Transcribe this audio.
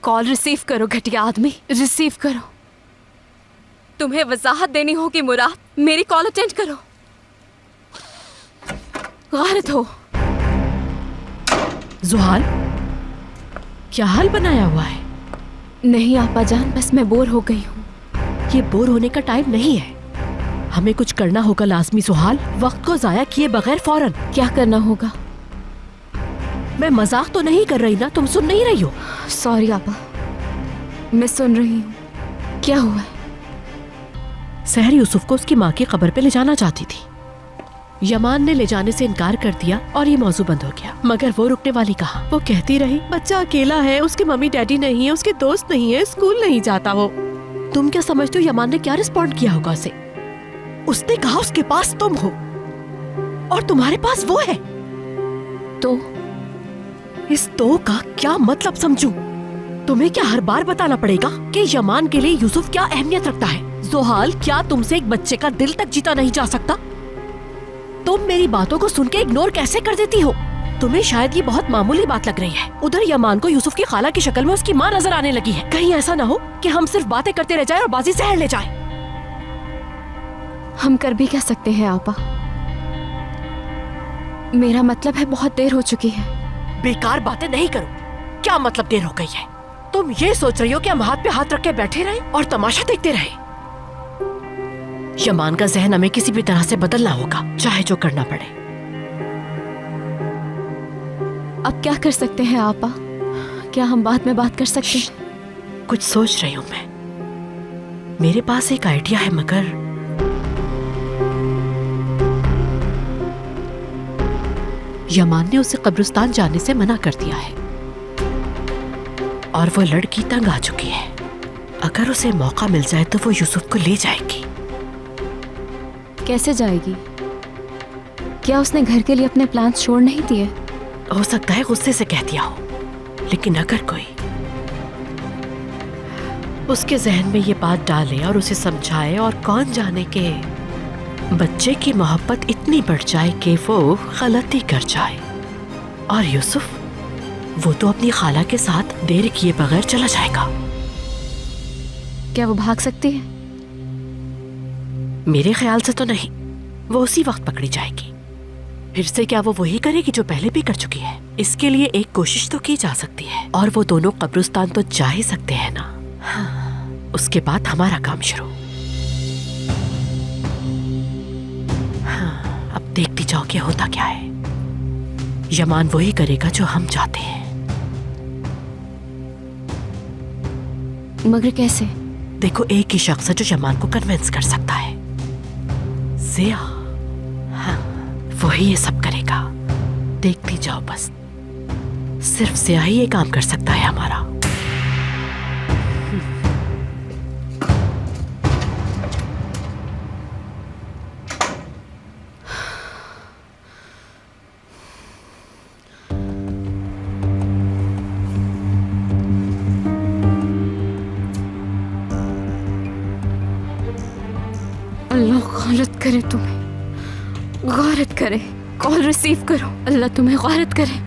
Call receive करो घटिया आदमी, रिसीव करो। तुम्हें वजाहत देनी होगी मुराद, मेरी कॉल अटेंड करो। गारत हो। जुहाल, क्या हाल बनाया हुआ है? नहीं आपा जान, बस मैं बोर हो गई हूँ। ये बोर होने का टाइम नहीं है, हमें कुछ करना होगा लाजमी। जुहाल, वक्त को जाया किए बगैर फौरन। क्या करना होगा? मैं मजाक तो नहीं कर रही ना, तुम सुन नहीं रही हो? सॉरी आपा, मैं सुन रही हूँ। क्या हुआ है? सहर यूसुफ को उसकी माँ की कब्र पे ले जाना चाहती थी। यमान ने ले जाने से इनकार कर दिया और ये मौजू बंद हो गया। मगर वो रुकने वाली कहाँ। वो कहती रही बच्चा अकेला है, उसके मम्मी डैडी नहीं है, उसके दोस्त नहीं है, स्कूल नहीं जाता वो। तुम क्या समझते हो यमान ने क्या रिस्पॉन्ड किया होगा उसे? उसने कहा उसके पास तुम हो और तुम्हारे पास वो है। तो इस तो का क्या मतलब समझूं? तुम्हें क्या हर बार बताना पड़ेगा कि यमान के लिए यूसुफ क्या अहमियत रखता है? जुहाल, क्या तुमसे एक बच्चे का दिल तक जीता नहीं जा सकता? तुम मेरी बातों को सुन के इग्नोर कैसे कर देती हो? तुम्हें शायद ये बहुत मामूली बात लग रही है। उधर यमान को यूसुफ की खाला की शक्ल में उसकी माँ नजर आने लगी है। कहीं ऐसा ना हो कि हम सिर्फ बातें करते रह जाएं और बाजी सहर ले जाएं। हम कर भी क्या सकते हैं आपा? मेरा मतलब है बहुत देर हो चुकी है। बेकार बातें नहीं करो। क्या मतलब देर हो गई है? तुम ये सोच रही हो कि हम हाथ पे हाथ रख के बैठे रहे और तमाशा देखते रहे? यमान का जहन हमें किसी भी तरह से बदलना होगा, चाहे जो करना पड़े। अब क्या कर सकते हैं आपा? क्या हम बाद में बात कर सकते हैं? कुछ सोच रही हूं मैं। मेरे पास एक आइडिया है, मगर यमान ने उसे कब्रिस्तान जाने से मना कर दिया है और वो लड़की तंग आ चुकी है। अगर उसे मौका मिल जाए तो वो यूसुफ को ले जाएगी। कैसे जाएगी? क्या उसने घर के लिए अपने प्लान छोड़ नहीं दिए? हो सकता है गुस्से से कह दिया हो, लेकिन अगर कोई उसके जहन में ये बात डाले और उसे समझाए और कौन जाने के बच्चे की मोहब्बत इतनी बढ़ जाए कि वो गलती कर जाए। और यूसुफ, वो तो अपनी खाला के साथ देर किए बगैर चला जाएगा। क्या वो भाग सकती है? मेरे ख्याल से तो नहीं, वो उसी वक्त पकड़ी जाएगी। फिर से क्या वो वही करेगी जो पहले भी कर चुकी है? इसके लिए एक कोशिश तो की जा सकती है और वो दोनों कब्रिस्तान तो जा ही सकते हैं ना। हाँ, उसके बाद हमारा काम शुरू। हाँ, अब देखती जाओ कि होता क्या है। यमान वही करेगा जो हम चाहते हैं। मगर कैसे? देखो, एक ही शख्स है जो यमान को कन्विंस कर सकता है, ज़िया। हाँ, वही ये सब करेगा। देखती जाओ बस। सिर्फ ज़िया ही ये काम कर सकता है हमारा। अल्लाह गारत करे तुम्हें, गारत करे। कॉल रिसीव करो, अल्लाह तुम्हें गारत करे।